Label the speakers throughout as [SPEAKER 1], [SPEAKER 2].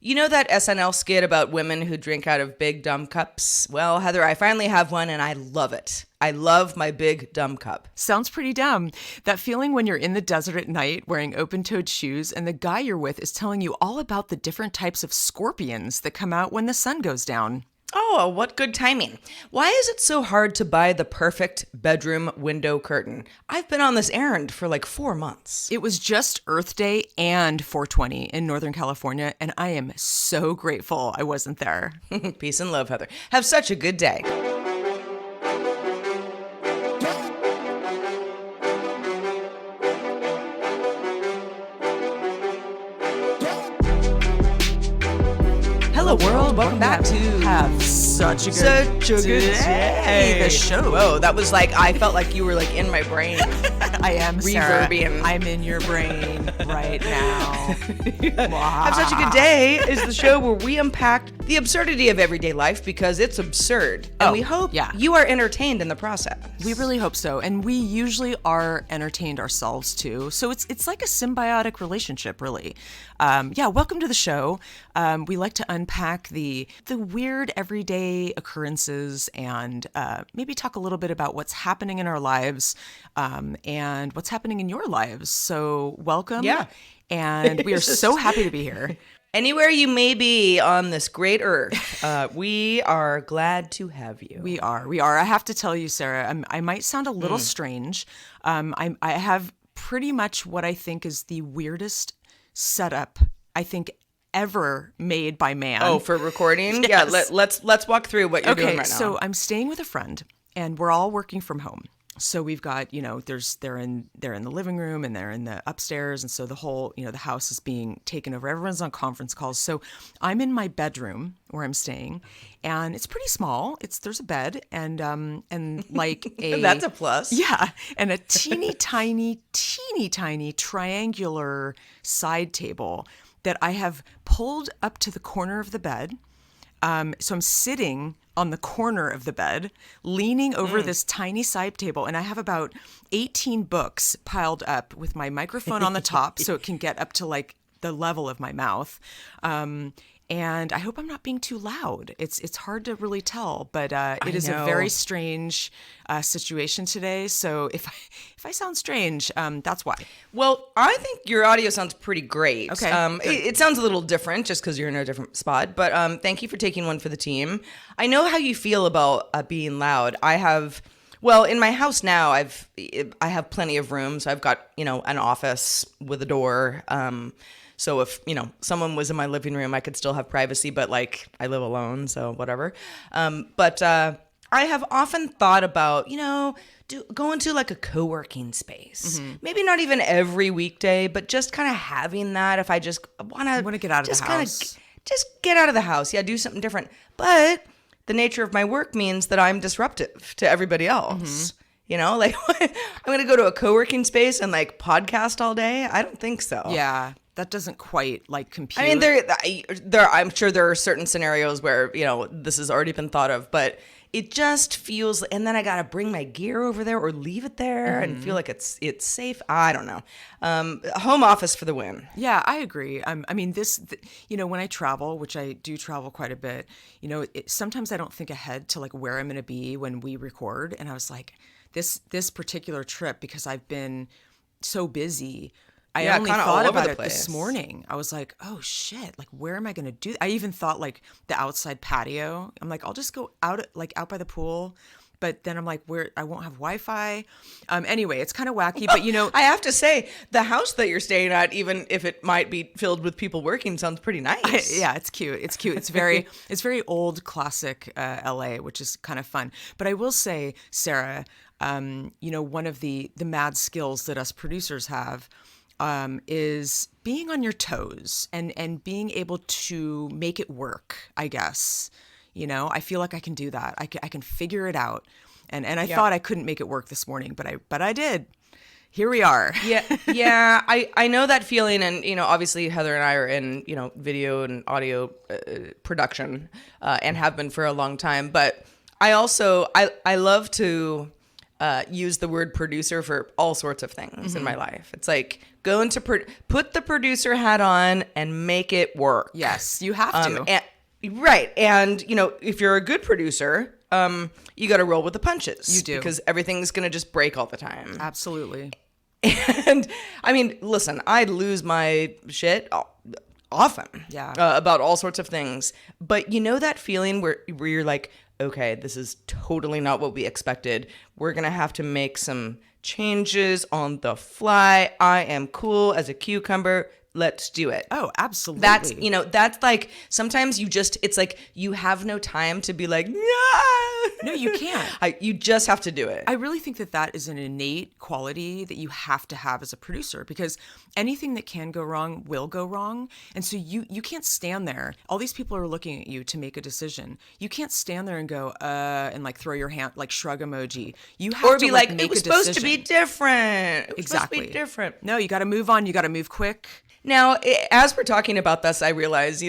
[SPEAKER 1] You know that SNL skit about women who drink out of big dumb cups? Well, Heather, I finally have one and I love it. I love my big dumb cup.
[SPEAKER 2] Sounds pretty dumb. That feeling when you're in the desert at night wearing open-toed shoes and the guy you're with is telling you all about the different types of scorpions that come out when the sun goes down.
[SPEAKER 1] Oh, what good timing. Why is it so hard to buy the perfect bedroom window curtain? I've been on this errand for like 4 months.
[SPEAKER 2] It was just Earth Day and 420 in Northern California, and I am so grateful I wasn't there.
[SPEAKER 1] Peace and love, Heather. Have such a good day. Hello, world. Welcome back to
[SPEAKER 2] Have such a good
[SPEAKER 1] day.
[SPEAKER 2] The show.
[SPEAKER 1] Whoa, that was like, I felt like you were like in my brain.
[SPEAKER 2] I am Sarah.
[SPEAKER 1] Reverbian.
[SPEAKER 2] I'm in your brain right now.
[SPEAKER 1] Have Such a Good Day is the show where we unpack the absurdity of everyday life because it's absurd. And we hope you are entertained in the process.
[SPEAKER 2] We really hope so. And we usually are entertained ourselves too. So it's like a symbiotic relationship, really. Welcome to the show. We like to unpack the weird everyday occurrences and maybe talk a little bit about what's happening in our lives and what's happening in your lives. So welcome.
[SPEAKER 1] Yeah.
[SPEAKER 2] And we are so happy to be here.
[SPEAKER 1] Anywhere you may be on this great earth, we are glad to have you.
[SPEAKER 2] We are. I have to tell you, Sarah, I might sound a little strange. I have pretty much what I think is the weirdest setup I think ever made by man.
[SPEAKER 1] Oh, for recording?
[SPEAKER 2] Yes.
[SPEAKER 1] Yeah, let's walk through what you're doing right now.
[SPEAKER 2] So I'm staying with a friend and we're all working from home. So we've got, they're in the living room and they're in the upstairs. And so the whole, the house is being taken over. Everyone's on conference calls. So I'm in my bedroom where I'm staying and it's pretty small. There's a bed and like a...
[SPEAKER 1] That's a plus.
[SPEAKER 2] Yeah. And a teeny tiny triangular side table that I have pulled up to the corner of the bed. So I'm sitting on the corner of the bed, leaning over this tiny side table, and I have about 18 books piled up with my microphone on the top so it can get up to like the level of my mouth. And I hope I'm not being too loud. It's hard to really tell, but it is a very strange situation today. So if I sound strange, that's why.
[SPEAKER 1] Well, I think your audio sounds pretty great.
[SPEAKER 2] Okay.
[SPEAKER 1] It sounds a little different just because you're in a different spot, but thank you for taking one for the team. I know how you feel about being loud. In my house now, I have plenty of room. So I've got, an office with a door. So if, someone was in my living room, I could still have privacy, but like I live alone, so whatever. But I have often thought about, going to like a co-working space. Mm-hmm. Maybe not even every weekday, but just kind of having that if I just want to
[SPEAKER 2] get out of the house.
[SPEAKER 1] Just get out of the house. Yeah, do something different. But the nature of my work means that I'm disruptive to everybody else. Mm-hmm. Like I'm going to go to a co-working space and like podcast all day? I don't think so.
[SPEAKER 2] Yeah. That doesn't quite like compute.
[SPEAKER 1] I mean, I'm sure there are certain scenarios where, this has already been thought of, but it just feels, and then I got to bring my gear over there or leave it there and feel like it's safe. I don't know. Home office for the win.
[SPEAKER 2] Yeah, I agree. I mean, when I travel, which I do travel quite a bit, sometimes I don't think ahead to like where I'm going to be when we record. And I was like, this particular trip, because I've been so busy, I only thought about it this morning. I was like, oh shit, like where am I going to do? I even thought like the outside patio. I'm like, I'll just go out by the pool. But then I'm like, I won't have Wi-Fi. Anyway, it's kind of wacky, but
[SPEAKER 1] I have to say the house that you're staying at, even if it might be filled with people working, sounds pretty nice.
[SPEAKER 2] Yeah, it's cute. It's cute. It's very old classic LA, which is kind of fun. But I will say, Sarah, one of the mad skills that us producers have is being on your toes and being able to make it work, I guess. I feel like I can do that. I can figure it out. And I thought I couldn't make it work this morning, but I did. Here we are.
[SPEAKER 1] Yeah. I know that feeling. And, obviously Heather and I are in, video and audio production and have been for a long time. But I also, I love to use the word producer for all sorts of things in my life. It's like go into put the producer hat on and make it work.
[SPEAKER 2] Yes, you have to.
[SPEAKER 1] Right. And, if you're a good producer, you got to roll with the punches.
[SPEAKER 2] You do.
[SPEAKER 1] Because everything's going to just break all the time.
[SPEAKER 2] Absolutely.
[SPEAKER 1] And I mean, listen, I lose my shit often about all sorts of things. But that feeling where you're like, okay, this is totally not what we expected. We're going to have to make some changes on the fly. I am cool as a cucumber. Let's do it.
[SPEAKER 2] Oh, absolutely.
[SPEAKER 1] That's like sometimes it's like you have no time to be like,
[SPEAKER 2] no, you can't.
[SPEAKER 1] You just have to do it.
[SPEAKER 2] I really think that is an innate quality that you have to have as a producer, because anything that can go wrong will go wrong. And so you can't stand there. All these people are looking at you to make a decision. You can't stand there and go, and like throw your hand, like shrug emoji. You have
[SPEAKER 1] or
[SPEAKER 2] to
[SPEAKER 1] be like,
[SPEAKER 2] make
[SPEAKER 1] it was
[SPEAKER 2] a decision.
[SPEAKER 1] supposed to be different. It was
[SPEAKER 2] Exactly.
[SPEAKER 1] supposed to be different.
[SPEAKER 2] No, you got to move on. You got to move quick.
[SPEAKER 1] Now, as we're talking about this, I realize,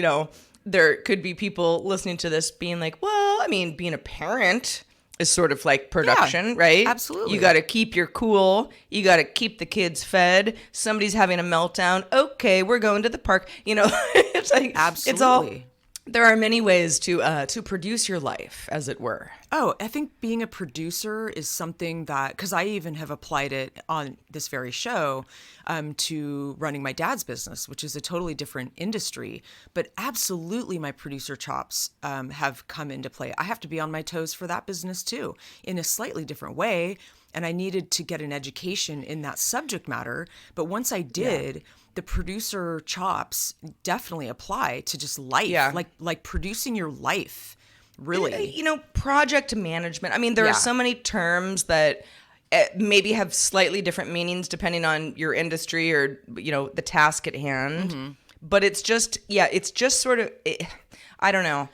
[SPEAKER 1] there could be people listening to this being like, well, I mean, being a parent is sort of like production, right?
[SPEAKER 2] Absolutely.
[SPEAKER 1] You got to keep your cool. You got to keep the kids fed. Somebody's having a meltdown. Okay, we're going to the park. It's like,
[SPEAKER 2] Absolutely.
[SPEAKER 1] It's all, there are many ways to produce your life, as it were.
[SPEAKER 2] Oh, I think being a producer is something that, because I even have applied it on this very show to running my dad's business, which is a totally different industry. But absolutely, my producer chops have come into play. I have to be on my toes for that business too, in a slightly different way. And I needed to get an education in that subject matter. But once I did, the producer chops definitely apply to just life, like producing your life. Really?
[SPEAKER 1] Project management. I mean, there are so many terms that maybe have slightly different meanings depending on your industry or, the task at hand. Mm-hmm. But it's just sort of, I don't know.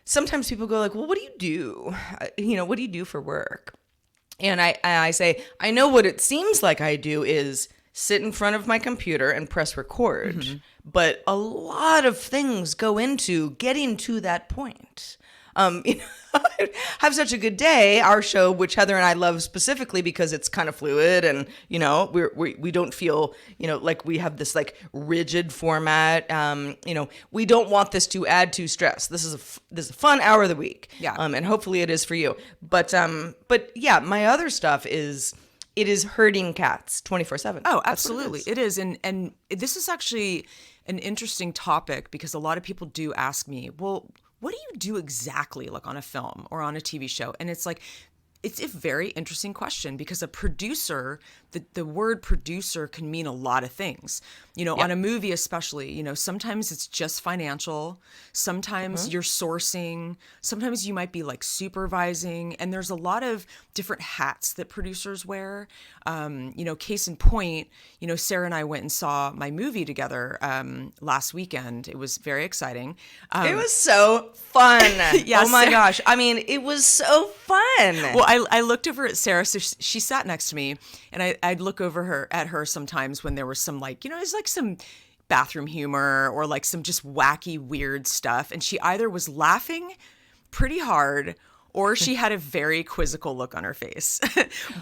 [SPEAKER 1] Sometimes people go like, well, what do you do? What do you do for work? And I say, I know what it seems like I do is sit in front of my computer and press record. Mm-hmm. But a lot of things go into getting to that point. Have Such a Good Day, our show, which Heather and I love specifically because it's kind of fluid and, we don't feel, like we have this like rigid format. We don't want this to add to stress. This is a fun hour of the week.
[SPEAKER 2] Yeah.
[SPEAKER 1] And hopefully it is for you. But yeah, my other stuff is, it is herding cats 24/7.
[SPEAKER 2] Oh, absolutely. It is. And this is actually an interesting topic because a lot of people do ask me, well, what do you do exactly like on a film or on a TV show? And it's like, it's a very interesting question because a producer, the word producer can mean a lot of things. On a movie especially, sometimes it's just financial. Sometimes you're sourcing. Sometimes you might be like supervising. And there's a lot of different hats that producers wear. Case in point, Sarah and I went and saw my movie together last weekend. It was very exciting.
[SPEAKER 1] It was so fun.
[SPEAKER 2] Yes.
[SPEAKER 1] Oh my gosh. I mean, it was so fun.
[SPEAKER 2] Well, I looked over at Sarah, so she sat next to me, and I'd look over at her sometimes when there was some like, it's like some bathroom humor or like some just wacky, weird stuff. And she either was laughing pretty hard or she had a very quizzical look on her face.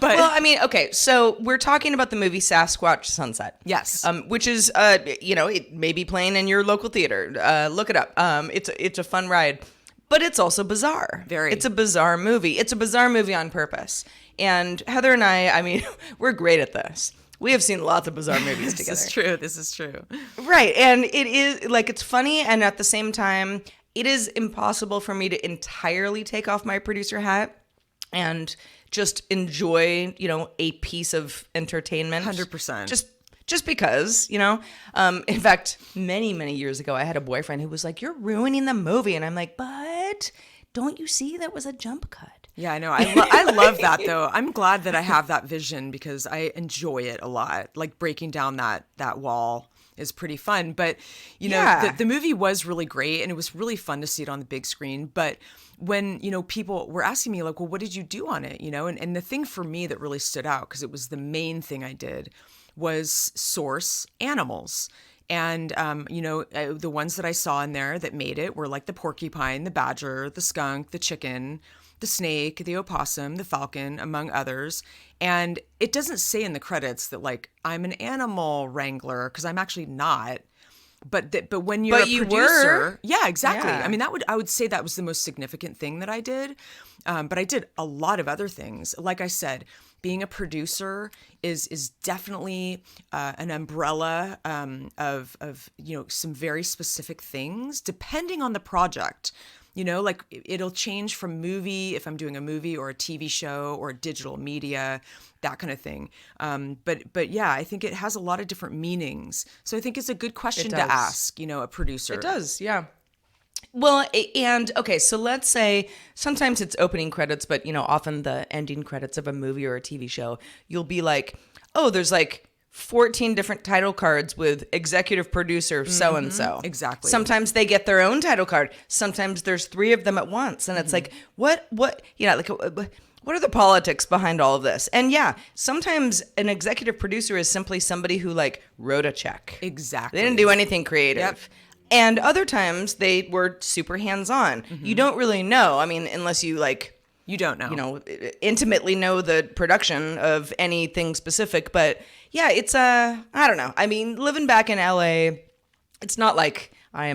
[SPEAKER 1] Well, I mean, okay, so we're talking about the movie Sasquatch Sunset.
[SPEAKER 2] Yes.
[SPEAKER 1] Which is, it may be playing in your local theater. Look it up. It's a fun ride. But it's also bizarre.
[SPEAKER 2] Very.
[SPEAKER 1] It's a bizarre movie. It's a bizarre movie on purpose. And Heather and I mean, we're great at this. We have seen lots of bizarre movies together.
[SPEAKER 2] This is true.
[SPEAKER 1] Right. And it is, like, it's funny, and at the same time, it is impossible for me to entirely take off my producer hat and just enjoy, a piece of entertainment.
[SPEAKER 2] 100%.
[SPEAKER 1] Just because, in fact, many, many years ago, I had a boyfriend who was like, you're ruining the movie. And I'm like, but don't you see that was a jump cut?
[SPEAKER 2] Yeah, I know. I love that, though. I'm glad that I have that vision because I enjoy it a lot. Like breaking down that wall is pretty fun. But, the movie was really great and it was really fun to see it on the big screen. But when, people were asking me like, well, what did you do on it? And the thing for me that really stood out, because it was the main thing I did, was source animals. And, the ones that I saw in there that made it were like the porcupine, the badger, the skunk, the chicken, the snake, the opossum, the falcon, among others. And it doesn't say in the credits that like I'm an animal wrangler, because I'm actually not. But when you're
[SPEAKER 1] But
[SPEAKER 2] a
[SPEAKER 1] you
[SPEAKER 2] producer,
[SPEAKER 1] were.
[SPEAKER 2] yeah, exactly.
[SPEAKER 1] Yeah.
[SPEAKER 2] I mean, I would say that was the most significant thing that I did. But I did a lot of other things. Like I said, being a producer is definitely an umbrella of some very specific things depending on the project. Like it'll change from movie if I'm doing a movie or a TV show or digital media, that kind of thing. But yeah, I think it has a lot of different meanings. So I think it's a good question to ask, a producer.
[SPEAKER 1] It does, yeah. Well, and okay, so let's say sometimes it's opening credits, but often the ending credits of a movie or a TV show, you'll be like, oh, there's like 14 different title cards with executive producer so and so.
[SPEAKER 2] Exactly.
[SPEAKER 1] Sometimes they get their own title card. Sometimes there's 3 of them at once, and it's like, what what are the politics behind all of this? And yeah, sometimes an executive producer is simply somebody who like wrote a check.
[SPEAKER 2] Exactly.
[SPEAKER 1] They didn't do anything creative.
[SPEAKER 2] Yep.
[SPEAKER 1] And other times they were super hands-on. You don't really know. I mean, unless you like,
[SPEAKER 2] You don't know.
[SPEAKER 1] intimately know the production of anything specific. But yeah, it's I don't know. I mean, living back in LA, it's not like I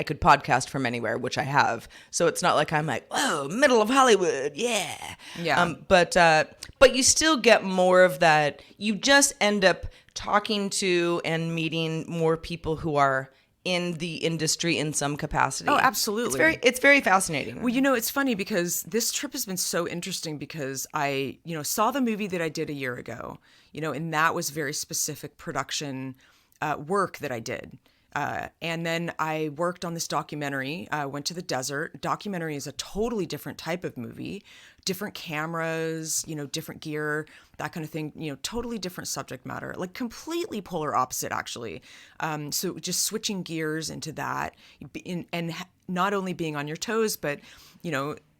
[SPEAKER 1] could podcast from anywhere, which I have. So it's not like I'm like, whoa, middle of Hollywood, yeah.
[SPEAKER 2] Yeah.
[SPEAKER 1] But you still get more of that. You just end up talking to and meeting more people who are in the industry in some capacity.
[SPEAKER 2] Oh, absolutely.
[SPEAKER 1] It's very fascinating.
[SPEAKER 2] Well, it's funny because this trip has been so interesting because I, saw the movie that I did a year ago, and that was very specific production work that I did. And then I worked on this documentary, went to the desert. Documentary is a totally different type of movie, different cameras, different gear, that kind of thing, totally different subject matter, like completely polar opposite, actually. So just switching gears into that and not only being on your toes, but,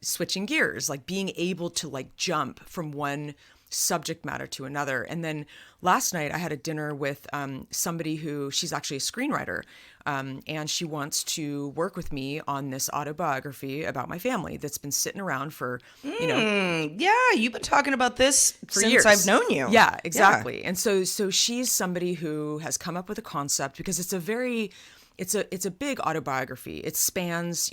[SPEAKER 2] switching gears, like being able to like jump from one subject matter to another. And then last night I had a dinner with somebody who, she's actually a screenwriter, and she wants to work with me on this autobiography about my family that's been sitting around for,
[SPEAKER 1] yeah, you've been talking about this
[SPEAKER 2] for
[SPEAKER 1] since
[SPEAKER 2] years.
[SPEAKER 1] I've known you.
[SPEAKER 2] Yeah, exactly. And so she's somebody who has come up with a concept because it's a big autobiography. It spans,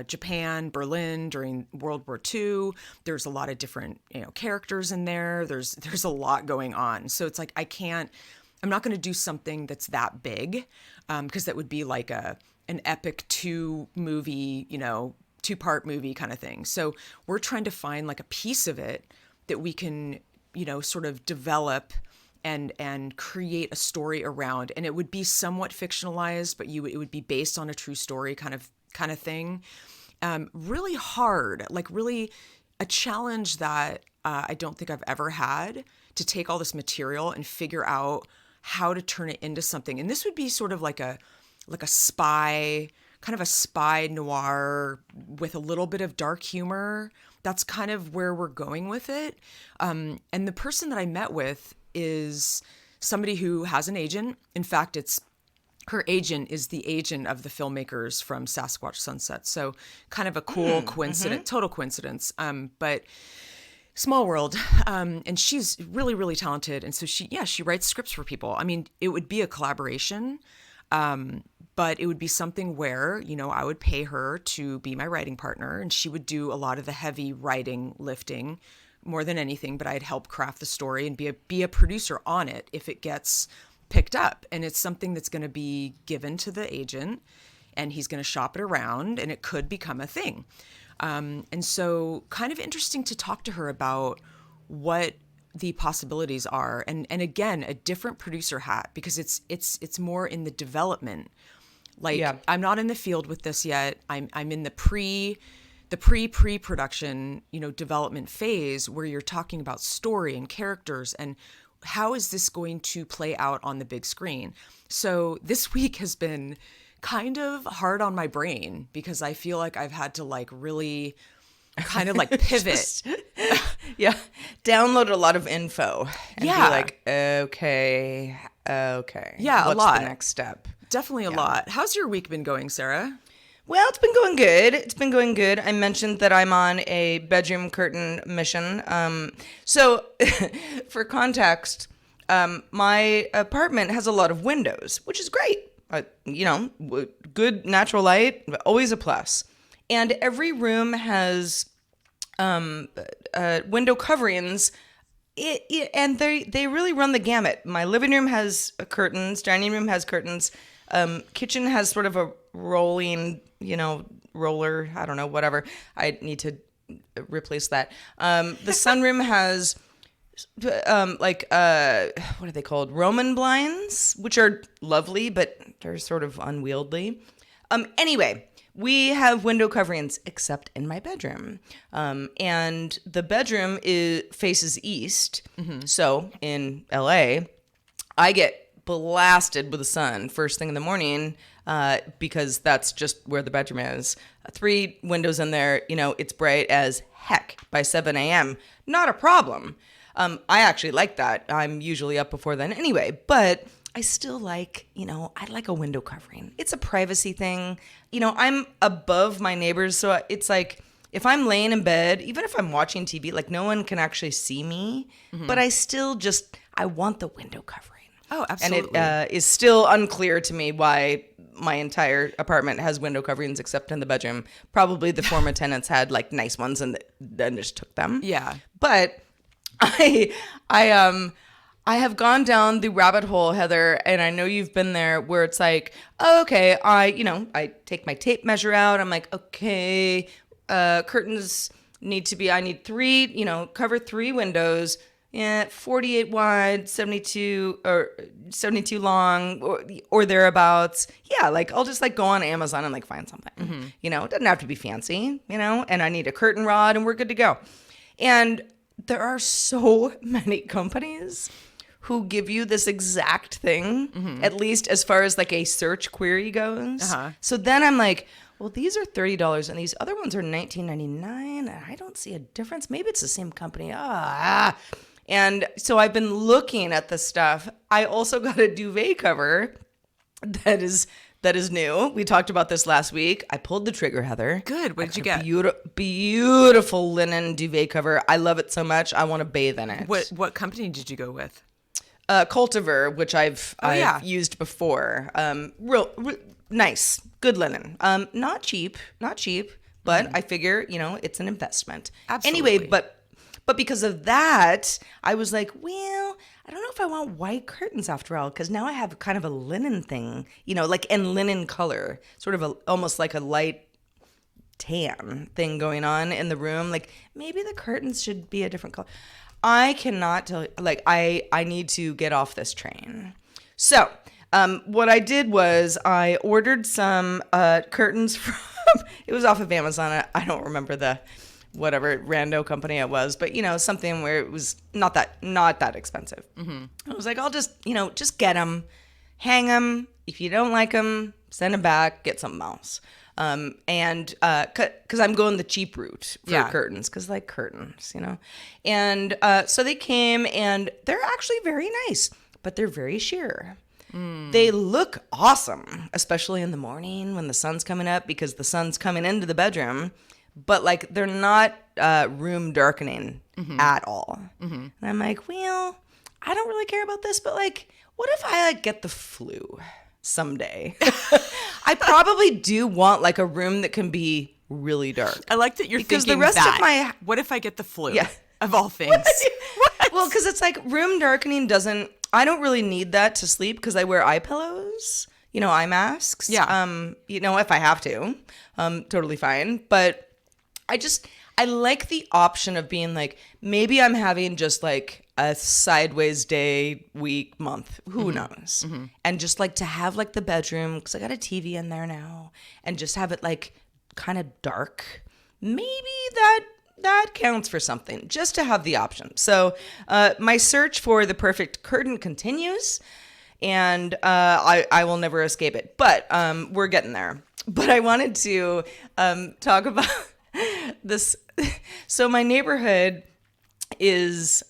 [SPEAKER 2] Japan, Berlin during World War II. There's a lot of different, characters in there. There's a lot going on. So it's like I'm not going to do something that's that big, because that would be like an epic 2-part movie kind of thing. So we're trying to find like a piece of it that we can, sort of develop and create a story around, and it would be somewhat fictionalized, but it would be based on a true story kind of thing. Really hard, like really a challenge that I don't think I've ever had, to take all this material and figure out how to turn it into something. And this would be sort of like a spy, kind of a spy noir with a little bit of dark humor. That's kind of where we're going with it. And the person that I met with is somebody who has an agent. In fact, her agent is the agent of the filmmakers from Sasquatch Sunset. So kind of a cool coincidence, total coincidence. But small world. And she's really, really talented. And so she writes scripts for people. I mean, it would be a collaboration, but it would be something where, I would pay her to be my writing partner, and she would do a lot of the heavy writing, lifting, more than anything, but I'd help craft the story and be a producer on it if it gets picked up. And it's something that's going to be given to the agent, and he's going to shop it around, and it could become a thing. And so kind of interesting to talk to her about what the possibilities are. And again, a different producer hat, because it's more in the development. Like, yeah. I'm not in the field with this yet. I'm in the pre-production, development phase, where you're talking about story and characters and how is this going to play out on the big screen. So this week has been kind of hard on my brain because I feel like I've had to like really kind of like pivot.
[SPEAKER 1] Download a lot of info and be like, okay.
[SPEAKER 2] Yeah,
[SPEAKER 1] what's
[SPEAKER 2] a lot.
[SPEAKER 1] the next step?
[SPEAKER 2] Definitely a lot. How's your week been going, Sarah?
[SPEAKER 1] Well, it's been going good. It's been going good. I mentioned that I'm on a bedroom curtain mission. So, for context, my apartment has a lot of windows, which is great. Good natural light, always a plus. And every room has window coverings. And they really run the gamut. My living room has curtains. Dining room has curtains. Kitchen has sort of a rolling, roller. I don't know, whatever. I need to replace that. The sunroom has what are they called? Roman blinds, which are lovely, but they're sort of unwieldy. Anyway, we have window coverings except in my bedroom. And the bedroom faces east. Mm-hmm. So in LA, I get blasted with the sun first thing in the morning because that's just where the bedroom is. 3 windows in there, it's bright as heck by 7 a.m. Not a problem. I actually like that. I'm usually up before then anyway, but I still like, I'd like a window covering. It's a privacy thing. I'm above my neighbors, so it's like if I'm laying in bed, even if I'm watching TV, like no one can actually see me, but I still I want the window covering.
[SPEAKER 2] Oh, absolutely.
[SPEAKER 1] And it is still unclear to me why my entire apartment has window coverings except in the bedroom. Probably the former tenants had like nice ones and then just took them.
[SPEAKER 2] Yeah.
[SPEAKER 1] But I have gone down the rabbit hole, Heather, and I know you've been there where it's like, oh, okay, I take my tape measure out. I'm like, okay, curtains I need 3, cover 3 windows. Yeah, 48 wide, 72 long or thereabouts. Yeah, like I'll just like go on Amazon and like find something. Mm-hmm. It doesn't have to be fancy, and I need a curtain rod and we're good to go. And there are so many companies who give you this exact thing, at least as far as like a search query goes. Uh-huh. So then I'm like, well, these are $30 and these other ones are $19.99 and I don't see a difference. Maybe it's the same company. And so I've been looking at this stuff. I also got a duvet cover that is new. We talked about this last week. I pulled the trigger, Heather.
[SPEAKER 2] Good. What did you get?
[SPEAKER 1] Beautiful linen duvet cover. I love it so much. I want to bathe in it.
[SPEAKER 2] What company did you go with?
[SPEAKER 1] Cultivar, which I've used before. Real nice, good linen. Not cheap, but I figure it's an investment.
[SPEAKER 2] Absolutely.
[SPEAKER 1] Anyway, but because of that, I was like, well, I don't know if I want white curtains after all, because now I have kind of a linen thing, like in linen color, sort of almost like a light tan thing going on in the room. Like maybe the curtains should be a different color. I cannot tell you, like I need to get off this train. So what I did was I ordered some curtains from, it was off of Amazon. I don't remember the whatever rando company it was, but something where it was not that expensive. Mm-hmm. I was like, I'll just get them, hang them. If you don't like them, send them back, get something else. And because I'm going the cheap route for curtains, because like curtains, and so they came and they're actually very nice, but they're very sheer. They look awesome, especially in the morning when the sun's coming up, because the sun's coming into the bedroom. But like they're not room darkening at all. Mm-hmm. And I'm like, well, I don't really care about this, but like, what if I like get the flu someday? I probably do want like a room that can be really dark.
[SPEAKER 2] I like that you're
[SPEAKER 1] because
[SPEAKER 2] thinking
[SPEAKER 1] the rest
[SPEAKER 2] that.
[SPEAKER 1] Of my
[SPEAKER 2] what if I get the flu?
[SPEAKER 1] Yeah.
[SPEAKER 2] Of all things.
[SPEAKER 1] Well, because it's like room darkening doesn't. I don't really need that to sleep because I wear eye pillows. Eye masks.
[SPEAKER 2] Yeah.
[SPEAKER 1] If I have to, totally fine. But I like the option of being like, maybe I'm having just like a sideways day, week, month, who knows? Mm-hmm. And just like to have like the bedroom, because I got a TV in there now, and just have it like kind of dark. Maybe that counts for something, just to have the option. So my search for the perfect curtain continues, and I will never escape it. But we're getting there. But I wanted to talk about this. So my neighborhood is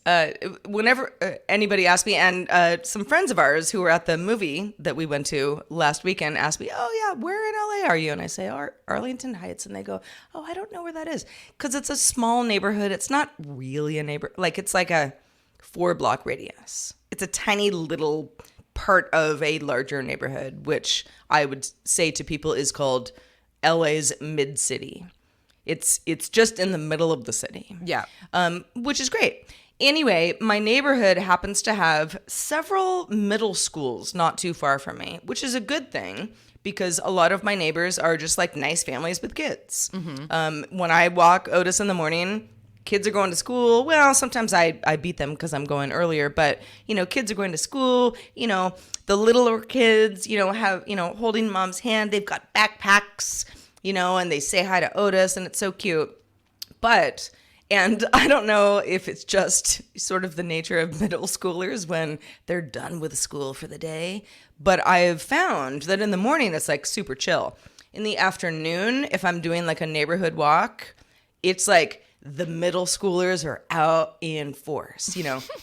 [SPEAKER 1] whenever anybody asks me, and some friends of ours who were at the movie that we went to last weekend asked me, "Oh yeah, where in LA are you?" And I say, "Arlington Heights," and they go, "Oh, I don't know where that is," because it's a small neighborhood. It's not really a neighbor, like it's like a 4-block radius. It's a tiny little part of a larger neighborhood, which I would say to people is called LA's mid city. It's just in the middle of the city.
[SPEAKER 2] Yeah.
[SPEAKER 1] Which is great. Anyway, my neighborhood happens to have several middle schools not too far from me, which is a good thing because a lot of my neighbors are just like nice families with kids. When I walk Otis in the morning, kids are going to school. Well, sometimes I beat them because I'm going earlier, but kids are going to school. The littler kids, have, holding mom's hand. They've got backpacks, and they say hi to Otis, and it's so cute. And I don't know if it's just sort of the nature of middle schoolers when they're done with school for the day, but I have found that in the morning it's like super chill. In the afternoon, if I'm doing like a neighborhood walk, it's like the middle schoolers are out in force.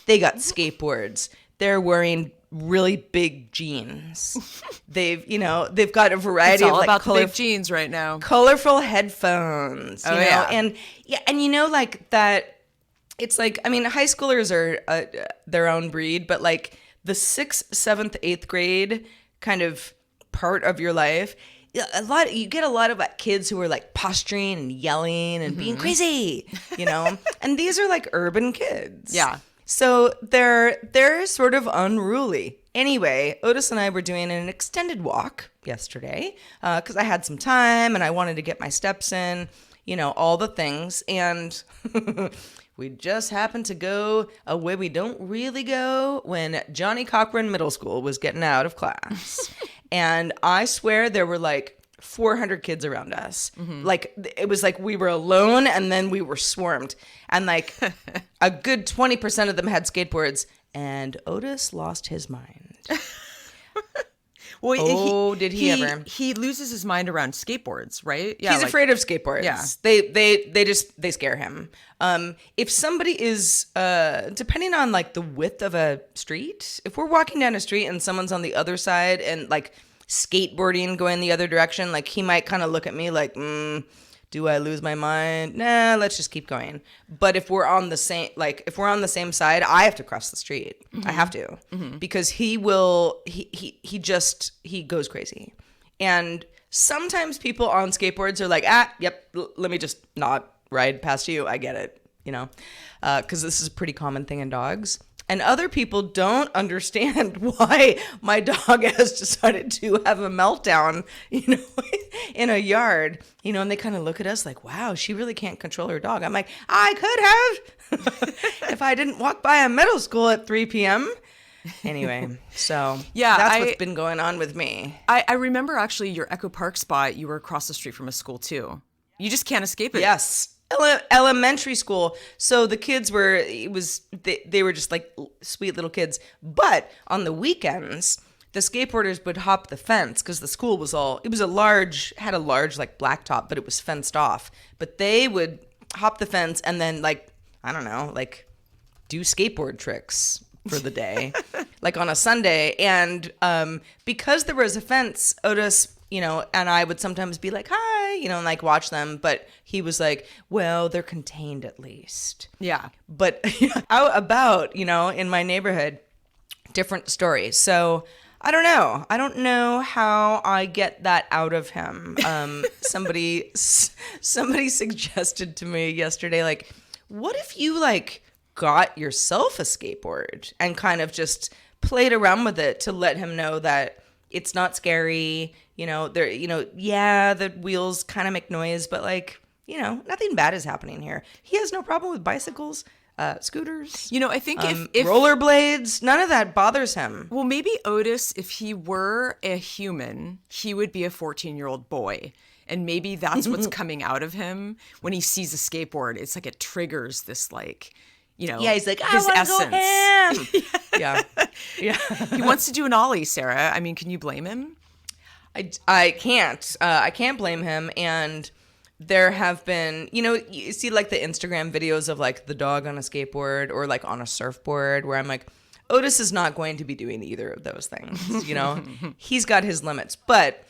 [SPEAKER 1] They got skateboards. They're wearing really big jeans. They've got a variety
[SPEAKER 2] It's all
[SPEAKER 1] of
[SPEAKER 2] about the big jeans right now.
[SPEAKER 1] colorful headphones.
[SPEAKER 2] Yeah.
[SPEAKER 1] And like that. It's like, I mean, high schoolers are their own breed, but like the 6th, 7th, 8th grade kind of part of your life, you get a lot of like kids who are like posturing and yelling and being crazy, and these are like urban kids.
[SPEAKER 2] Yeah.
[SPEAKER 1] So they're sort of unruly. Anyway, Otis and I were doing an extended walk yesterday because I had some time and I wanted to get my steps in, all the things. And we just happened to go a way we don't really go when Johnny Cochran Middle School was getting out of class. And I swear there were like 400 kids around us. Like it was like we were alone and then we were swarmed. And like a good 20% of them had skateboards. And Otis lost his mind.
[SPEAKER 2] Well,
[SPEAKER 1] did he ever?
[SPEAKER 2] He loses his mind around skateboards, right? Yeah,
[SPEAKER 1] He's afraid of skateboards.
[SPEAKER 2] Yeah.
[SPEAKER 1] They scare him. If somebody is depending on like the width of a street, if we're walking down a street and someone's on the other side and like skateboarding going the other direction, like he might kind of look at me like, do I lose my mind? Nah, let's just keep going. But if we're on the same side, I have to cross the street. I have to because he goes crazy. And sometimes people on skateboards are like, yep, let me just not ride past you. I get it, because this is a pretty common thing in dogs. And other people don't understand why my dog has decided to have a meltdown, in a yard, and they kind of look at us like, wow, she really can't control her dog. I'm like, I could have if I didn't walk by a middle school at 3 p.m. Anyway, so
[SPEAKER 2] yeah,
[SPEAKER 1] that's what's been going on with me.
[SPEAKER 2] I remember actually your Echo Park spot, you were across the street from a school too. You just can't escape it.
[SPEAKER 1] Yes. Elementary school. So the kids they were just like sweet little kids. But on the weekends, the skateboarders would hop the fence because the school had a large like blacktop, but it was fenced off. But they would hop the fence and then like, I don't know, like do skateboard tricks for the day, like on a Sunday. And because there was a fence, Otis, and I would sometimes be like, hi, and like watch them. But he was like, well, they're contained at least.
[SPEAKER 2] Yeah.
[SPEAKER 1] But out about, in my neighborhood, different stories. So I don't know. I don't know how I get that out of him. Somebody suggested to me yesterday, like, what if you like got yourself a skateboard and kind of just played around with it to let him know that it's not scary, the wheels kind of make noise, but like, nothing bad is happening here. He has no problem with bicycles, scooters.
[SPEAKER 2] I think if
[SPEAKER 1] rollerblades, none of that bothers him.
[SPEAKER 2] Well, maybe Otis, if he were a human, he would be a 14-year-old boy. And maybe that's what's coming out of him when he sees a skateboard. It's like it triggers this like,
[SPEAKER 1] yeah, he's like,
[SPEAKER 2] his
[SPEAKER 1] I want to go ham. Yeah.
[SPEAKER 2] He wants to do an ollie, Sarah. I mean, can you blame him?
[SPEAKER 1] I can't. I can't blame him. And there have been, you see like the Instagram videos of like the dog on a skateboard or like on a surfboard where I'm like, Otis is not going to be doing either of those things. He's got his limits, but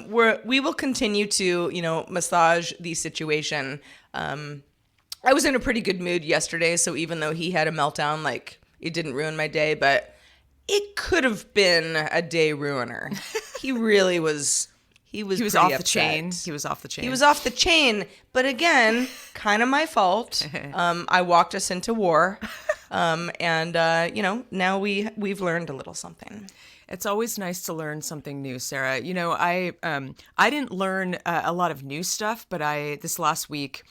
[SPEAKER 1] we will continue to, massage the situation. I was in a pretty good mood yesterday, so even though he had a meltdown, like it didn't ruin my day, but it could have been a day ruiner. He really was. He was
[SPEAKER 2] off
[SPEAKER 1] pretty
[SPEAKER 2] the
[SPEAKER 1] upset.
[SPEAKER 2] chain. He was off the chain.
[SPEAKER 1] He was off the chain, but again, kind of my fault. I walked us into war, and now we've learned a little something.
[SPEAKER 2] It's always nice to learn something new, Sarah. I didn't learn a lot of new stuff, but this last week,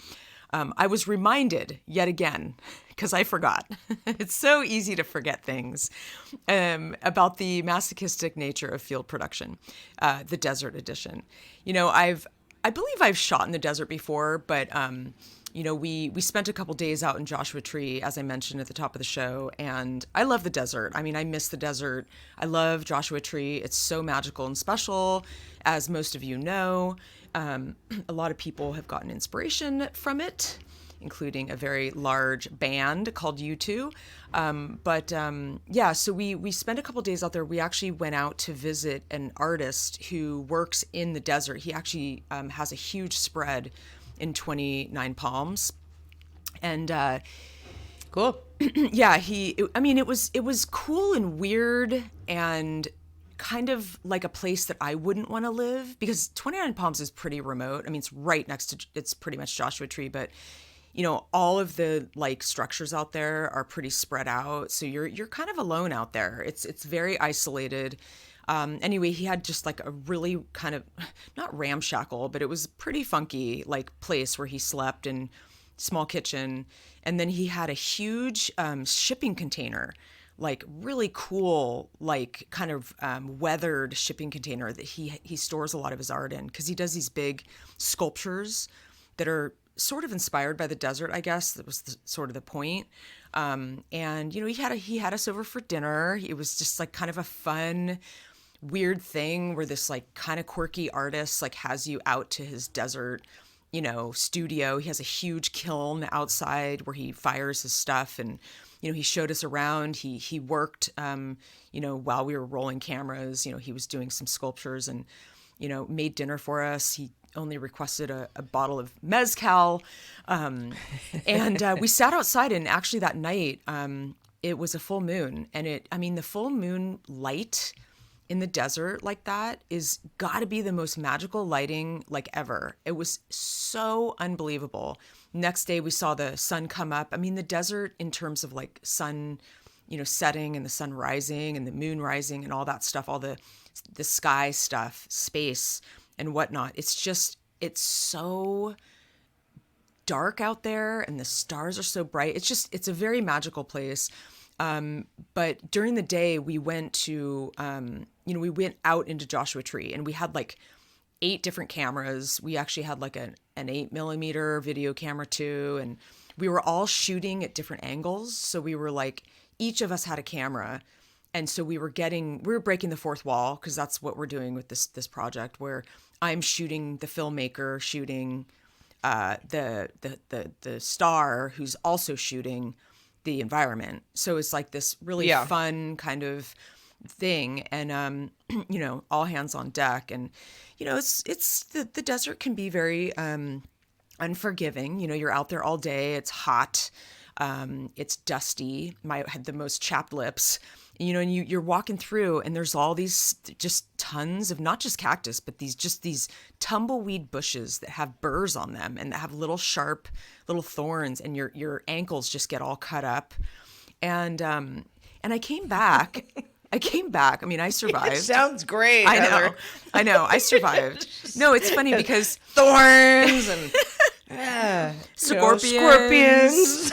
[SPEAKER 2] I was reminded yet again, because I forgot. It's so easy to forget things, about the masochistic nature of field production, the desert edition. I believe I've shot in the desert before, but we spent a couple days out in Joshua Tree, as I mentioned at the top of the show, and I love the desert. I mean, I miss the desert. I love Joshua Tree. It's so magical and special, as most of you know. A lot of people have gotten inspiration from it, including a very large band called U2. So we spent a couple days out there. We actually went out to visit an artist who works in the desert. He actually has a huge spread in 29 Palms. And
[SPEAKER 1] cool.
[SPEAKER 2] Yeah, it was cool and weird and kind of like a place that I wouldn't want to live, because 29 Palms is pretty remote. I mean, it's right next to, it's pretty much Joshua Tree, but all of the like structures out there are pretty spread out. So you're kind of alone out there. It's very isolated. Anyway, he had just like a really kind of, not ramshackle, but it was pretty funky like place where he slept, and small kitchen. And then he had a huge shipping container, like really cool, like kind of weathered shipping container that he stores a lot of his art in, because he does these big sculptures that are sort of inspired by the desert, I guess. That was sort of the point. And he had us over for dinner. It was just like kind of a fun, weird thing where this like kind of quirky artist like has you out to his desert, studio. He has a huge kiln outside where he fires his stuff, and he showed us around. He worked, while we were rolling cameras. He was doing some sculptures and, made dinner for us. He only requested a bottle of mezcal. And we sat outside, and actually that night, it was a full moon. And the full moon light in the desert like that is gotta be the most magical lighting like ever. It was so unbelievable. Next day we saw the sun come up. The desert in terms of like sun, setting and the sun rising and the moon rising and all that stuff, all the sky stuff, space and whatnot. It's so dark out there, and the stars are so bright. It's a very magical place. But during the day we went to, we went out into Joshua Tree, and we had like 8 different cameras. We actually had like an 8mm video camera too. And we were all shooting at different angles. So we were like, each of us had a camera. And so we were breaking the fourth wall, because that's what we're doing with this project, where I'm shooting the filmmaker, shooting the star who's also shooting the environment. So it's like this really fun kind of thing, and all hands on deck. And it's the desert can be very unforgiving. You're out there all day. It's hot. It's dusty. I had the most chapped lips. And you're walking through, and there's all these just tons of not just cactus, but these tumbleweed bushes that have burrs on them and that have little sharp little thorns, and your ankles just get all cut up. And I came back. I survived.
[SPEAKER 1] It sounds great.
[SPEAKER 2] I know. I survived. No, it's funny because
[SPEAKER 1] thorns and
[SPEAKER 2] scorpions.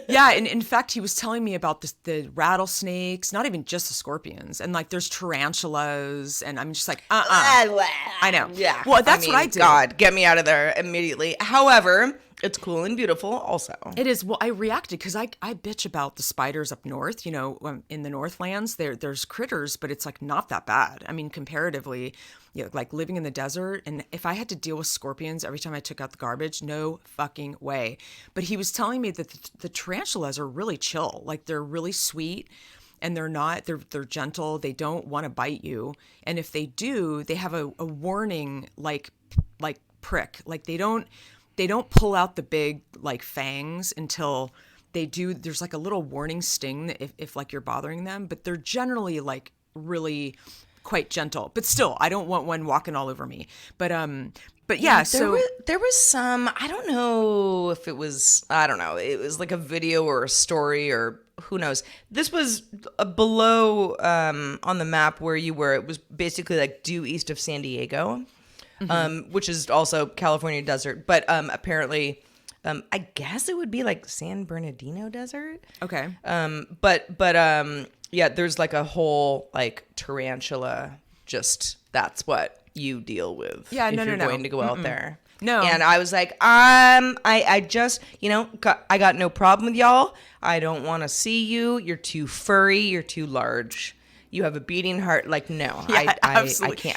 [SPEAKER 2] Yeah, and in fact, he was telling me about the rattlesnakes, not even just the scorpions, and like there's tarantulas, and I'm just like, I know.
[SPEAKER 1] Yeah.
[SPEAKER 2] Well, that's what I did.
[SPEAKER 1] God, get me out of there immediately. However, It's cool and beautiful also.
[SPEAKER 2] It is. Well, I reacted because I bitch about the spiders up north. In the Northlands, there's critters, but it's like not that bad. I mean, comparatively, like living in the desert, and if I had to deal with scorpions every time I took out the garbage, no fucking way. But he was telling me that the tarantulas are really chill. Like they're really sweet. And they're gentle. They don't want to bite you. And if they do, they have a warning like prick. Like they don't pull out the big like fangs until they do. There's like a little warning sting if like you're bothering them, but they're generally like really quite gentle. But still, I don't want one walking all over me. But yeah,
[SPEAKER 1] there was some, I don't know if it was, I don't know, it was like a video or a story or who knows. This was below on the map where you were. It was basically like due east of San Diego, which is also California desert. But apparently, I guess it would be like San Bernardino desert.
[SPEAKER 2] Okay.
[SPEAKER 1] Yeah, there's like a whole like tarantula. Just that's what you deal with.
[SPEAKER 2] Yeah,
[SPEAKER 1] if you're
[SPEAKER 2] no.
[SPEAKER 1] going to go out there.
[SPEAKER 2] No.
[SPEAKER 1] And I was like, I just, I got no problem with y'all. I don't want to see you. You're too furry. You're too large. You have a beating heart. Like, no,
[SPEAKER 2] Yeah,
[SPEAKER 1] I
[SPEAKER 2] absolutely.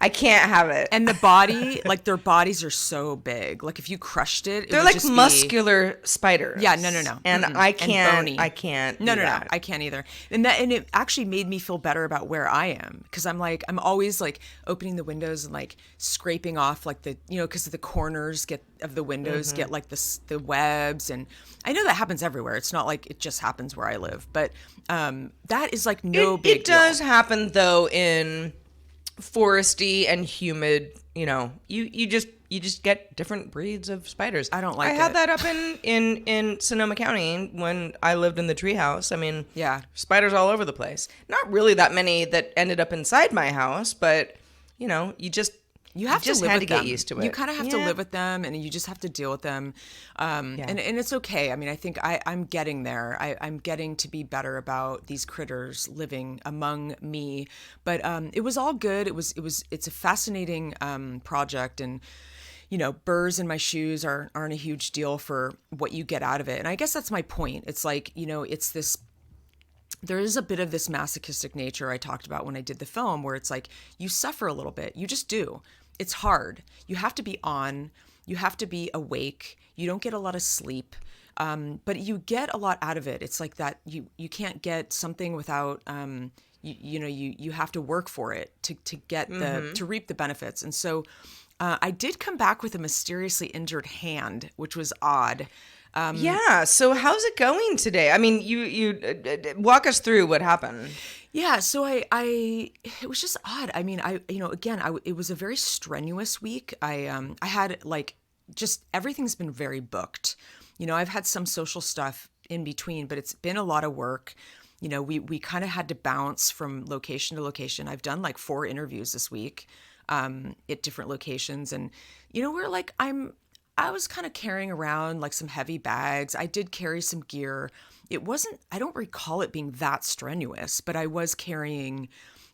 [SPEAKER 1] I can't have it.
[SPEAKER 2] And the body, like their bodies are so big. Like if you crushed it,
[SPEAKER 1] They're
[SPEAKER 2] would
[SPEAKER 1] like
[SPEAKER 2] just
[SPEAKER 1] muscular spiders.
[SPEAKER 2] Yeah, no.
[SPEAKER 1] And
[SPEAKER 2] Mm-mm.
[SPEAKER 1] I can't.
[SPEAKER 2] And bony.
[SPEAKER 1] I can't.
[SPEAKER 2] No,
[SPEAKER 1] do
[SPEAKER 2] no,
[SPEAKER 1] that.
[SPEAKER 2] I can't either. And it actually made me feel better about where I am because I'm always like opening the windows and like scraping off like because the corners of the windows get like the webs, and I know that happens everywhere. It's not like it just happens where I live, but that is like no big
[SPEAKER 1] It does
[SPEAKER 2] deal.
[SPEAKER 1] happen though in foresty and humid. You just get different breeds of spiders.
[SPEAKER 2] I don't like
[SPEAKER 1] I had
[SPEAKER 2] it.
[SPEAKER 1] that up in Sonoma County when I lived in the treehouse. I mean,
[SPEAKER 2] Yeah.
[SPEAKER 1] spiders all over the place. Not really that many that ended up inside my house, but you
[SPEAKER 2] You
[SPEAKER 1] just
[SPEAKER 2] live
[SPEAKER 1] had
[SPEAKER 2] with
[SPEAKER 1] to get
[SPEAKER 2] them.
[SPEAKER 1] used to it.
[SPEAKER 2] You kind of have to
[SPEAKER 1] Yeah.
[SPEAKER 2] live with them, and you just have to deal with them. And it's okay. I mean, I think I'm getting there. I'm getting to be better about these critters living among me. But it was all good. It's a fascinating project, and burrs in my shoes aren't a huge deal for what you get out of it. And I guess that's my point. It's like it's this. There is a bit of this masochistic nature I talked about when I did the film, where it's like you suffer a little bit. You just do. It's hard. You have to be on. You have to be awake. You don't get a lot of sleep, but you get a lot out of it. It's like that. You can't get something without. You have to work for it to get to reap the benefits. And so, I did come back with a mysteriously injured hand, which was odd.
[SPEAKER 1] Yeah. So how's it going today? I mean, you walk us through what happened.
[SPEAKER 2] Yeah, so it was just odd. I mean, it was a very strenuous week. I had like just everything's been very booked. I've had some social stuff in between, but it's been a lot of work. We kind of had to bounce from location to location. I've done like 4 interviews this week at different locations, and we're like I was kind of carrying around like some heavy bags. I did carry some gear. I don't recall it being that strenuous, but I was carrying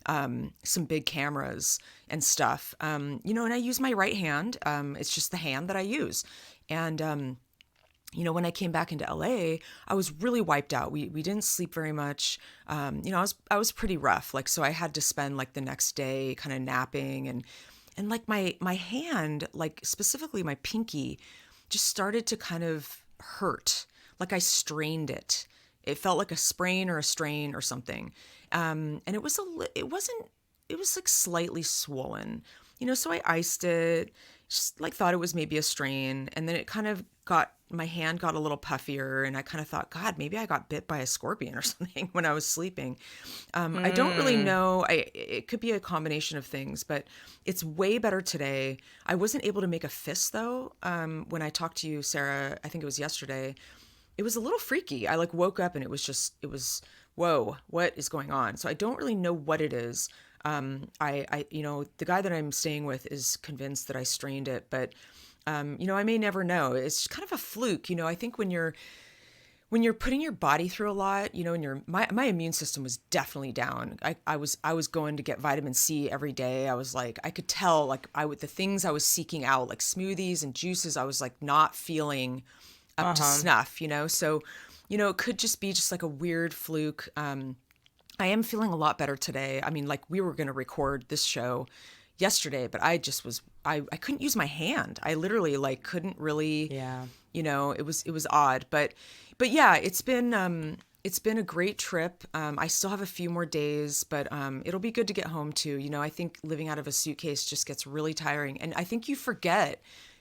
[SPEAKER 2] some big cameras and stuff. And I use my right hand. It's just the hand that I use. And, when I came back into LA, I was really wiped out. We didn't sleep very much. I was pretty rough. Like, so I had to spend like the next day kind of napping, and like my hand, like specifically my pinky, just started to kind of hurt. Like I strained it. It felt like a sprain or a strain or something. And it was like slightly swollen, so I iced it, just like thought it was maybe a strain. And then it kind of my hand got a little puffier, and I kind of thought, God, maybe I got bit by a scorpion or something when I was sleeping. I don't really know. It could be a combination of things, but it's way better today. I wasn't able to make a fist though. When I talked to you, Sarah, I think it was yesterday, it was a little freaky. I like woke up and it was, whoa, what is going on? So I don't really know what it is. The guy that I'm staying with is convinced that I strained it, but I may never know. It's kind of a fluke. I think when when you're putting your body through a lot, you know, and my immune system was definitely down. I was going to get vitamin C every day. I was like, I could tell, like, the things I was seeking out, like smoothies and juices, I was like not feeling up to snuff, you know? So, you know, it could just be just like a weird fluke. I am feeling a lot better today. I mean, like, we were going to record this show yesterday, but I just was, I couldn't use my hand. I literally like couldn't really,
[SPEAKER 1] Yeah.
[SPEAKER 2] you know, it was odd, but yeah, it's been a great trip. I still have a few more days, but it'll be good to get home too. You know, I think living out of a suitcase just gets really tiring. And I think you forget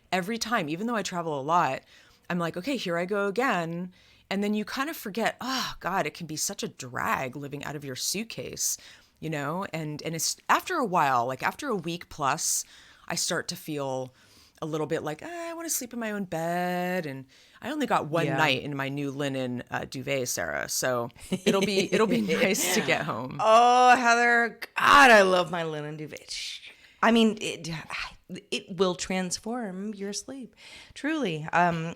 [SPEAKER 2] every time, even though I travel a lot, I'm like, okay, here I go again. And then you kind of forget, oh God, it can be such a drag living out of your suitcase, you know? And it's after a while, like after a week plus, I start to feel a little bit like, I want to sleep in my own bed. And I only got one
[SPEAKER 1] Yeah.
[SPEAKER 2] night in my new linen duvet, Sarah. So it'll be nice to get home.
[SPEAKER 1] Oh, Heather, God, I love my linen duvet. I mean, it will transform your sleep. Truly. I'm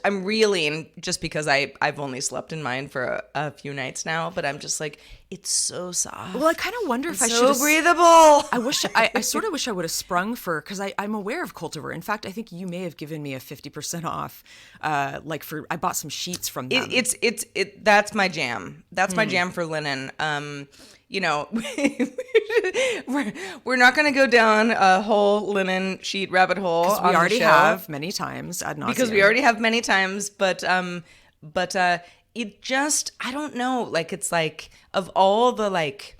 [SPEAKER 1] really, and just because I've only slept in mine for a few nights now, but I'm just like, it's so soft.
[SPEAKER 2] Well, I kind of wonder if I
[SPEAKER 1] so
[SPEAKER 2] should
[SPEAKER 1] breathable.
[SPEAKER 2] I sort of wish I would have sprung for, because I'm aware of Cultivar. In fact, I think you may have given me a 50% off. I bought some sheets from them.
[SPEAKER 1] That's my jam. That's my jam for linen. You know, we're not going to go down a whole linen sheet rabbit hole.
[SPEAKER 2] We already have many times ad nauseam.
[SPEAKER 1] Because we already have many times, but it just, I don't know, like, it's like, of all the, like,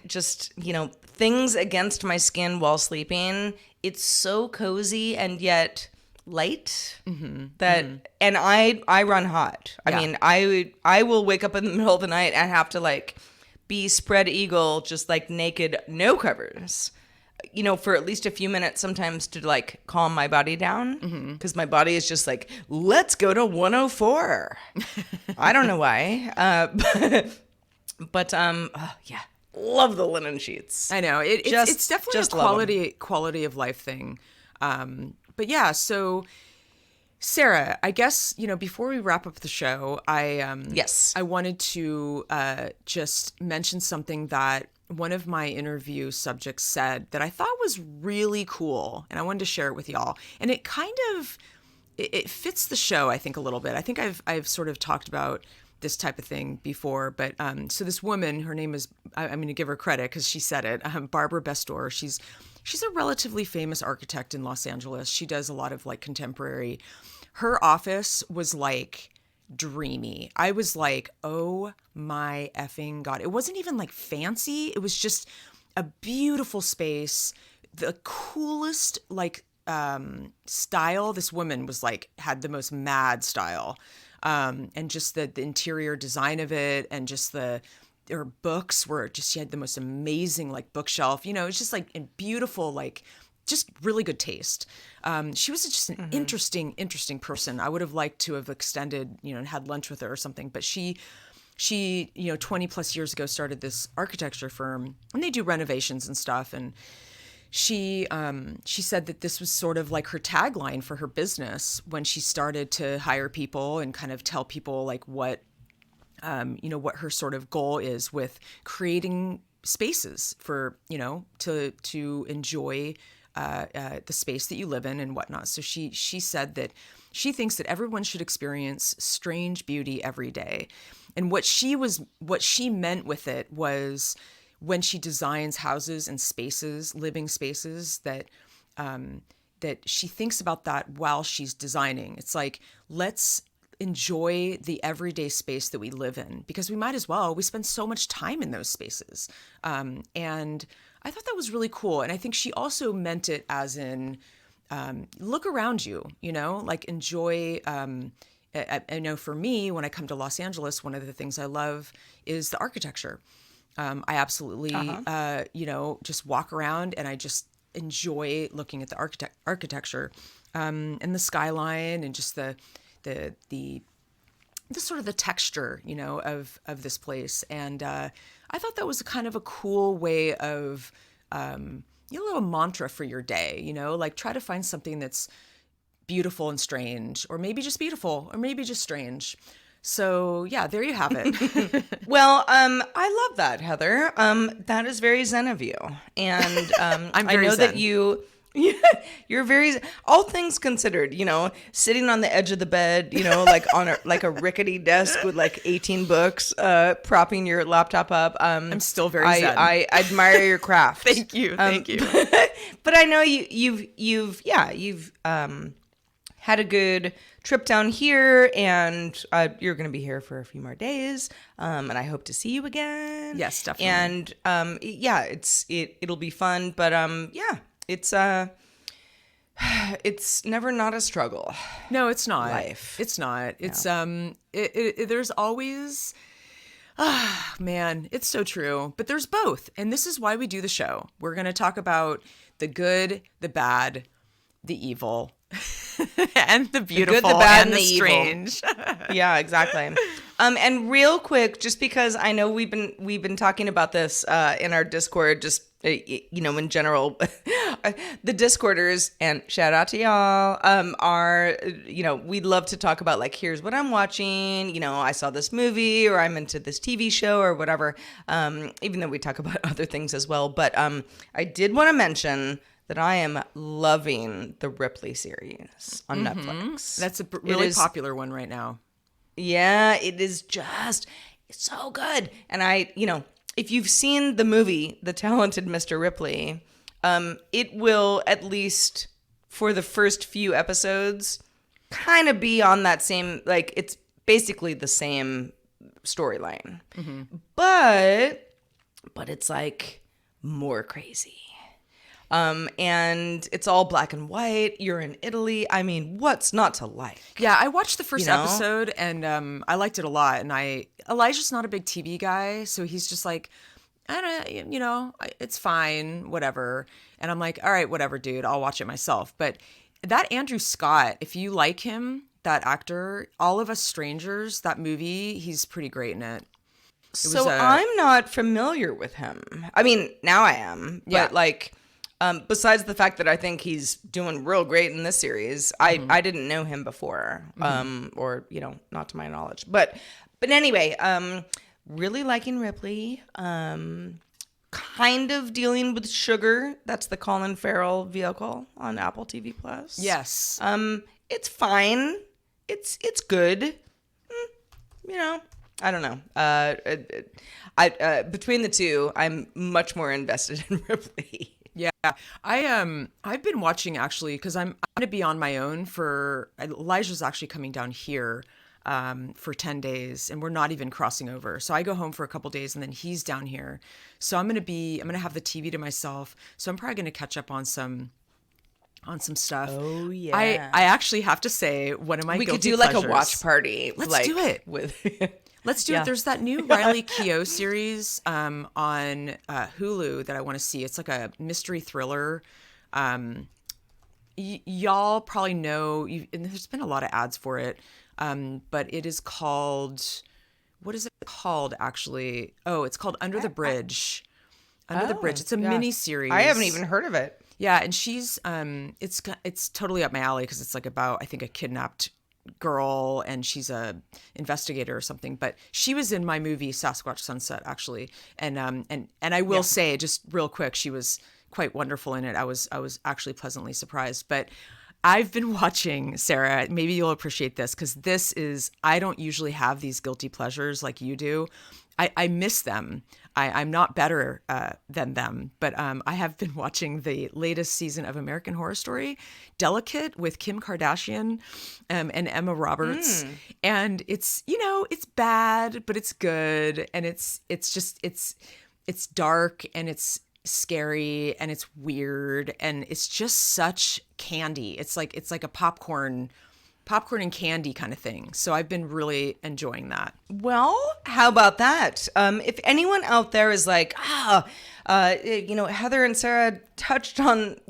[SPEAKER 1] just, you know, things against my skin while sleeping, it's so cozy and yet light that, and I run hot. I mean, I will wake up in the middle of the night and have to, like, be spread eagle, just like naked, no covers, you know, for at least a few minutes sometimes to like calm my body down, because my body is just like, let's go to 104. I don't know why, but yeah, love the linen sheets.
[SPEAKER 2] I know it's definitely a quality of life thing. But yeah, so Sarah, I guess, you know, before we wrap up the show,
[SPEAKER 1] Yes.
[SPEAKER 2] I wanted to just mention something that one of my interview subjects said that I thought was really cool, and I wanted to share it with y'all. And it kind of it fits the show, I think, a little bit. I think I've sort of talked about this type of thing before, but so this woman, her name is, I'm going to give her credit because she said it, Barbara Bestor. She's a relatively famous architect in Los Angeles. She does a lot of like contemporary. Her office was like dreamy. I was like, oh my effing God. It wasn't even like fancy. It was just a beautiful space. The coolest like style. This woman was like, had the most mad style. And just the interior design of it, and just her books were just, she had the most amazing like bookshelf, you know, it's just like a beautiful, like just really good taste. She was just an interesting person. I would have liked to have extended, you know, and had lunch with her or something, but she, you know, 20 plus years ago started this architecture firm, and they do renovations and stuff. And she said that this was sort of like her tagline for her business when she started to hire people and kind of tell people like what, you know, what her sort of goal is with creating spaces for, you know, to enjoy the space that you live in and whatnot. So she said that she thinks that everyone should experience strange beauty every day. And what she meant with it was, when she designs houses and spaces, living spaces, that she thinks about that while she's designing. It's like, let's enjoy the everyday space that we live in, because we might as well. We spend so much time in those spaces. And I thought that was really cool. And I think she also meant it as in, look around you, you know, like enjoy. I know for me, when I come to Los Angeles, one of the things I love is the architecture. I absolutely, you know, just walk around and I just enjoy looking at the architecture, and the skyline, and just the sort of the texture, you know, of this place. And I thought that was kind of a cool way of, you know, a little mantra for your day, you know, like try to find something that's beautiful and strange, or maybe just beautiful, or maybe just strange. So yeah, there you have it.
[SPEAKER 1] Well, I love that, Heather. That is very zen of you, and
[SPEAKER 2] I'm
[SPEAKER 1] I
[SPEAKER 2] very
[SPEAKER 1] know
[SPEAKER 2] zen.
[SPEAKER 1] that you're very, all things considered, sitting on the edge of the bed, like on a rickety desk with like 18 books, propping your laptop up.
[SPEAKER 2] I'm still very zen.
[SPEAKER 1] I admire your craft.
[SPEAKER 2] Thank you.
[SPEAKER 1] But I know you've had a good trip down here, and you're going to be here for a few more days, and I hope to see you again.
[SPEAKER 2] Yes, definitely.
[SPEAKER 1] And it'll be fun, but it's never not a struggle.
[SPEAKER 2] No, it's not.
[SPEAKER 1] Life.
[SPEAKER 2] It's not. It's there's always man, it's so true. But there's both. And this is why we do the show. We're going to talk about the good, the bad, the evil, and the beautiful,
[SPEAKER 1] the bad,
[SPEAKER 2] and the
[SPEAKER 1] evil.
[SPEAKER 2] strange.
[SPEAKER 1] Yeah, exactly. And real quick, just because I know we've been talking about this in our Discord, just in general, the Discorders, and shout out to y'all, are we'd love to talk about, like, here's what I'm watching. I saw this movie, or I'm into this TV show, or whatever. Even though we talk about other things as well, but I did want to mention that I am loving the Ripley series on Netflix.
[SPEAKER 2] That's a really popular one right now.
[SPEAKER 1] Yeah, it is it's so good. And if you've seen the movie, The Talented Mr. Ripley, it will, at least for the first few episodes, kind of be on that same, like, it's basically the same storyline. But it's like more crazy. And it's all black and white. You're in Italy. I mean, what's not to like?
[SPEAKER 2] Yeah, I watched the first episode, and I liked it a lot. And Elijah's not a big TV guy, so he's just like, I don't, it's fine, whatever. And I'm like, all right, whatever, dude, I'll watch it myself. But that Andrew Scott, if you like him, that actor, All of Us Strangers, that movie, he's pretty great in it.
[SPEAKER 1] I'm not familiar with him. I mean, now I am, but like, besides the fact that I think he's doing real great in this series, I didn't know him before, or not to my knowledge. But anyway, really liking Ripley. Kind of dealing with Sugar. That's the Colin Farrell vehicle on Apple TV Plus.
[SPEAKER 2] Yes.
[SPEAKER 1] It's fine. It's good. I don't know. Between the two, I'm much more invested in Ripley.
[SPEAKER 2] Yeah, I've been watching, actually, because I'm going to be on my own Elijah's actually coming down here for 10 days, and we're not even crossing over. So I go home for a couple days, and then he's down here. So I'm going to have the TV to myself. So I'm probably going to catch up on some stuff.
[SPEAKER 1] Oh yeah.
[SPEAKER 2] I actually have to say, one of my
[SPEAKER 1] we could
[SPEAKER 2] guilty
[SPEAKER 1] do like
[SPEAKER 2] pleasures,
[SPEAKER 1] a watch party.
[SPEAKER 2] Let's do it. Let's do it. There's that new Riley Keough series on Hulu that I want to see. It's like a mystery thriller. Y'all probably know, and there's been a lot of ads for it, but it is called, what is it called, actually? Oh, it's called Under the Bridge. Under the Bridge. It's a mini series.
[SPEAKER 1] I haven't even heard of it.
[SPEAKER 2] Yeah, and she's it's totally up my alley, because it's like about, I think, a kidnapped girl, and she's a investigator or something. But she was in my movie Sasquatch Sunset, actually, and I will say, just real quick, she was quite wonderful in it. I was actually pleasantly surprised. But I've been watching, Sarah, maybe you'll appreciate this, because I don't usually have these guilty pleasures like you do. I miss them. I'm not better than them, but I have been watching the latest season of American Horror Story, Delicate, with Kim Kardashian and Emma Roberts. And it's bad, but it's good. And it's dark, and it's scary, and it's weird, and it's just such candy. It's like a popcorn and candy kind of thing. So I've been really enjoying that.
[SPEAKER 1] Well, how about that? If anyone out there is like, Heather and Sarah touched on,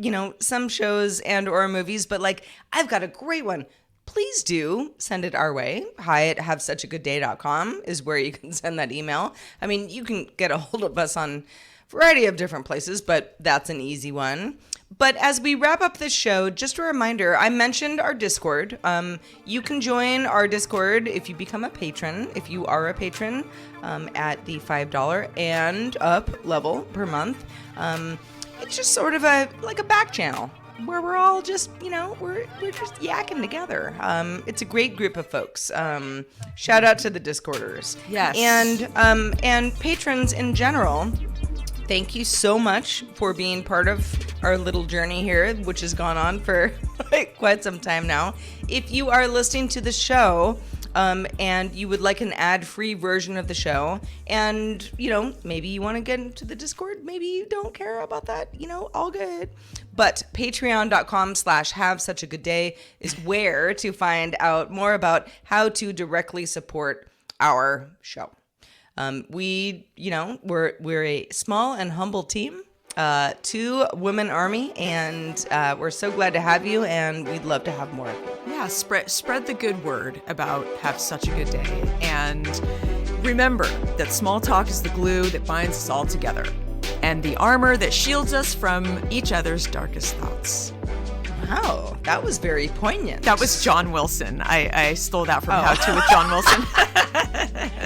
[SPEAKER 1] some shows and or movies, but like, I've got a great one. Please do send it our way. hi@havesuchagoodday.com is where you can send that email. I mean, you can get a hold of us on variety of different places, but that's an easy one. But as we wrap up this show, just a reminder, I mentioned our Discord. You can join our Discord if you become a patron, if you are a patron, at the $5 and up level per month. It's just sort of like a back channel where we're all just, we're just yakking together. It's a great group of folks. Shout out to the Discorders.
[SPEAKER 2] Yes.
[SPEAKER 1] And patrons in general. Thank you so much for being part of our little journey here, which has gone on for quite some time now. If you are listening to the show and you would like an ad-free version of the show, and, maybe you want to get into the Discord, maybe you don't care about that, all good. But patreon.com/havesuchagoodday is where to find out more about how to directly support our show. We're a small and humble team, 2-woman army, and we're so glad to have you, and we'd love to have more of you.
[SPEAKER 2] Yeah, spread the good word about Have Such a Good Day. And remember that small talk is the glue that binds us all together and the armor that shields us from each other's darkest thoughts.
[SPEAKER 1] Wow, that was very poignant.
[SPEAKER 2] That was John Wilson. I stole that from How To with John Wilson.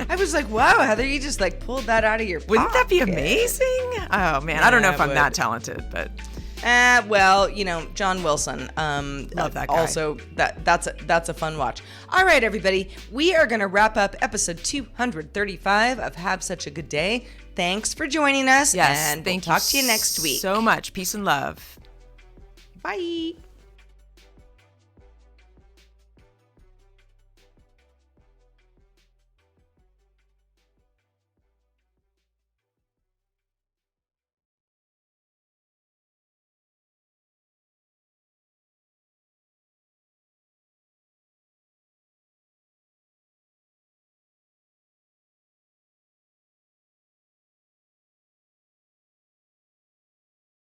[SPEAKER 1] I was like, wow, Heather, you just pulled that out of your pocket.
[SPEAKER 2] Wouldn't that be amazing? Oh, man. I don't know if I'm that talented, but...
[SPEAKER 1] John Wilson.
[SPEAKER 2] Love that guy.
[SPEAKER 1] Also, that's a fun watch. All right, everybody. We are going to wrap up episode 235 of Have Such a Good Day. Thanks for joining us.
[SPEAKER 2] Yes,
[SPEAKER 1] and we'll talk to you next week.
[SPEAKER 2] So much. Peace and love.
[SPEAKER 1] Bye.